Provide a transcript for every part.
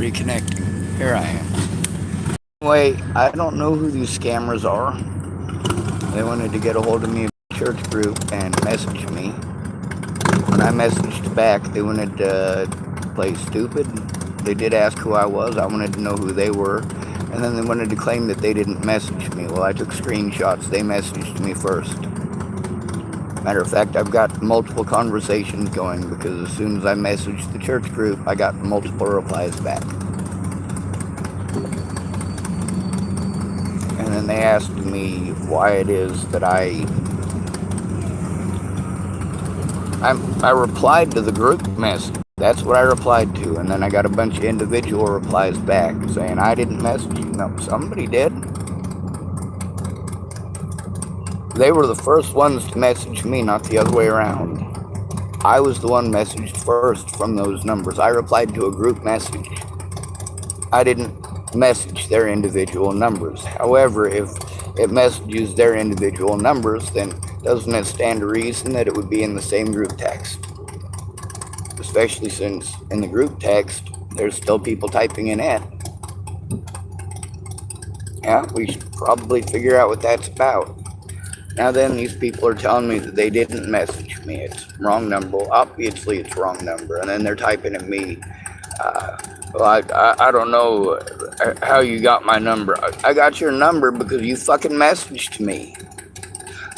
Reconnecting. Here I am. Anyway, I don't know who these scammers are. They wanted to get a hold of me in a church group and message me. When I messaged back, they wanted to play stupid. They did ask who I was. I wanted to know who they were. And then they wanted to claim that they didn't message me. Well, I took screenshots. They messaged me first. Matter of fact, I've got multiple conversations going because as soon as I messaged the church group, I got multiple replies back. And then they asked me why it is that I replied to the group message. That's what I replied to. And then I got a bunch of individual replies back saying I didn't message you. No, somebody did. They were the first ones to message me, not the other way around. I was the one messaged first from those numbers. I replied to a group message. I didn't message their individual numbers. However, if it messages their individual numbers, then doesn't it stand to reason that it would be in the same group text? Especially since in the group text, there's still people typing in it. Yeah, we should probably figure out what that's about. Now then, these people are telling me that they didn't message me. It's wrong number. Obviously, it's wrong number. And then they're typing at me, well, I don't know how you got my number. I got your number because you fucking messaged me.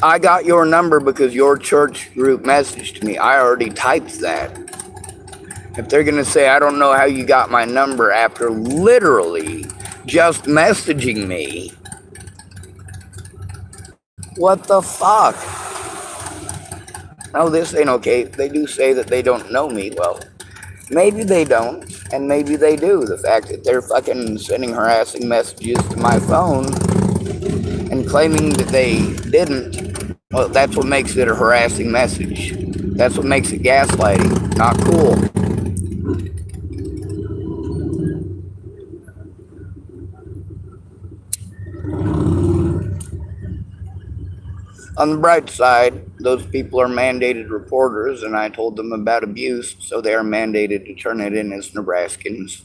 I got your number because your church group messaged me. I already typed that. If they're going to say, I don't know how you got my number after literally just messaging me, what the fuck? No, this ain't okay. They do say that they don't know me. Well, maybe they don't, and maybe they do. The fact that they're fucking sending harassing messages to my phone and claiming that they didn't, well, that's what makes it a harassing message. That's what makes it gaslighting. Not cool. On the bright side, those people are mandated reporters, and I told them about abuse, so they are mandated to turn it in as Nebraskans.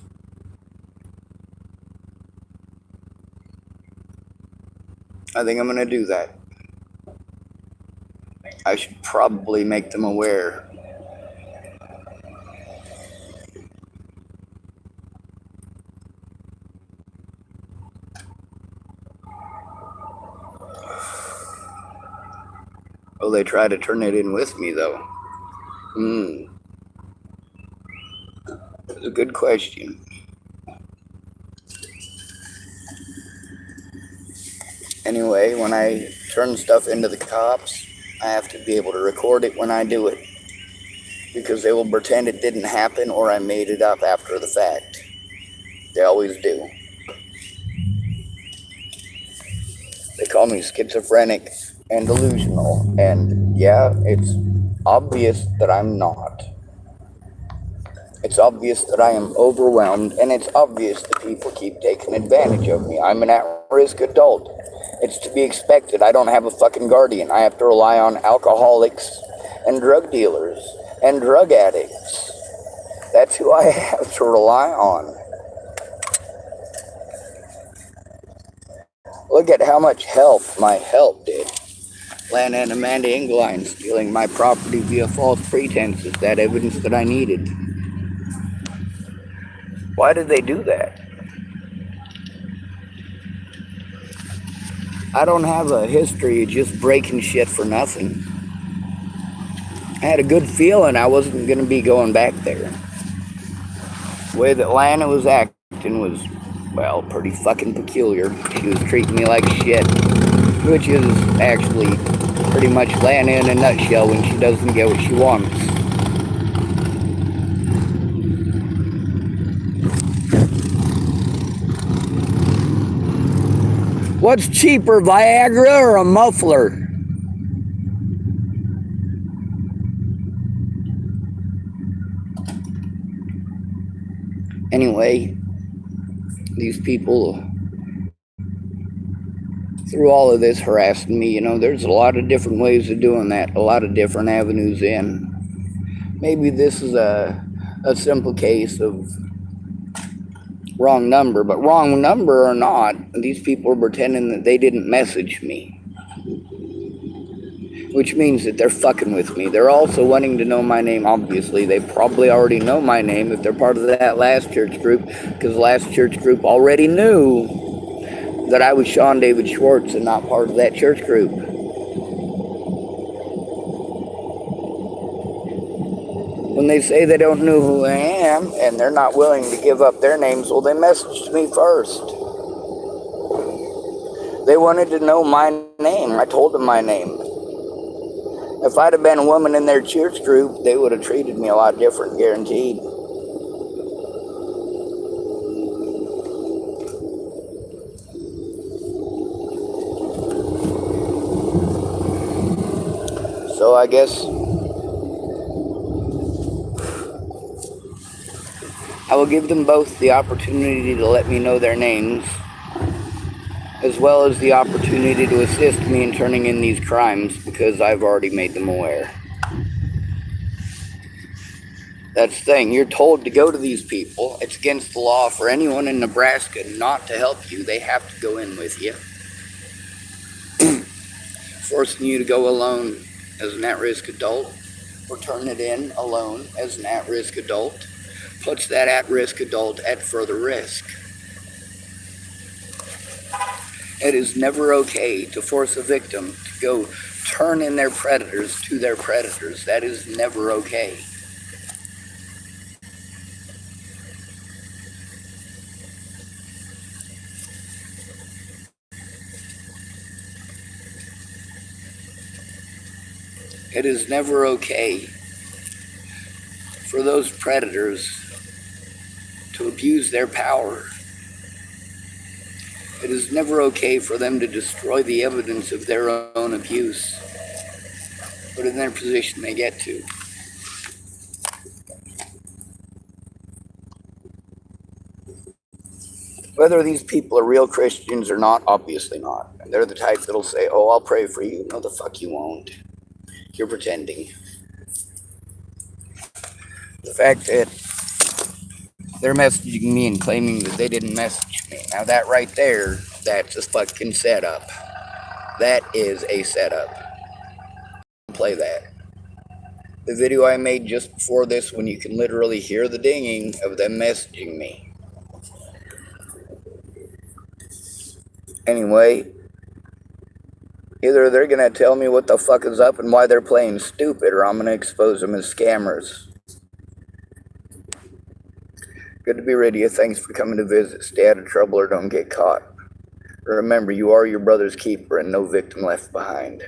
I think I'm going to do that. I should probably make them aware. Oh, they try to turn it in with me, though. That's a good question. Anyway, when I turn stuff into the cops, I have to be able to record it when I do it. Because they will pretend it didn't happen or I made it up after the fact. They always do. They call me schizophrenic and delusional. And yeah, it's obvious that I'm not. It's obvious that I am overwhelmed, and it's obvious that people keep taking advantage of me. I'm an at-risk adult. It's to be expected. I don't have a fucking guardian. I have to rely on alcoholics and drug dealers and drug addicts. That's who I have to rely on. Look at how much help my help did. Lana and Amanda Engeline stealing my property via false pretenses, that evidence that I needed. Why did they do that? I don't have a history of just breaking shit for nothing. I had a good feeling I wasn't going to be going back there. The way that Lana was acting was, well, pretty fucking peculiar. She was treating me like shit, which is actually pretty much Lana in a nutshell when she doesn't get what she wants. What's cheaper, Viagra or a muffler? Anyway, these people, through all of this harassing me, there's a lot of different ways of doing that, a lot of different avenues in. Maybe this is a simple case of wrong number. But wrong number or not, these people are pretending that they didn't message me, which means that they're fucking with me. They're also wanting to know my name. Obviously, they probably already know my name if they're part of that last church group, because the last church group already knew that I was Sean David Schwartz and not part of that church group. When they say they don't know who I am and they're not willing to give up their names, well, they messaged me first. They wanted to know my name. I told them my name. If I'd have been a woman in their church group, they would have treated me a lot different, guaranteed. So I guess I will give them both the opportunity to let me know their names, as well as the opportunity to assist me in turning in these crimes, because I've already made them aware. That's the thing. You're told to go to these people. It's against the law for anyone in Nebraska not to help you. They have to go in with you. Forcing you to go alone as an at-risk adult, or turn it in alone as an at-risk adult, puts that at-risk adult at further risk. It is never okay to force a victim to go turn in their predators to their predators. That is never okay. It is never okay for those predators to abuse their power. It is never okay for them to destroy the evidence of their own abuse, but in their position they get to. Whether these people are real Christians or not, obviously not. And they're the type that'll say, oh, I'll pray for you. No, the fuck you won't. You're pretending. The fact that they're messaging me and claiming that they didn't message me. Now that right there, that's a fucking setup. That is a setup. Play that. The video I made just before this, when you can literally hear the dinging of them messaging me. Anyway, either they're going to tell me what the fuck is up and why they're playing stupid, or I'm going to expose them as scammers. Good to be rid of you. Thanks for coming to visit. Stay out of trouble or don't get caught. Remember, you are your brother's keeper and no victim left behind.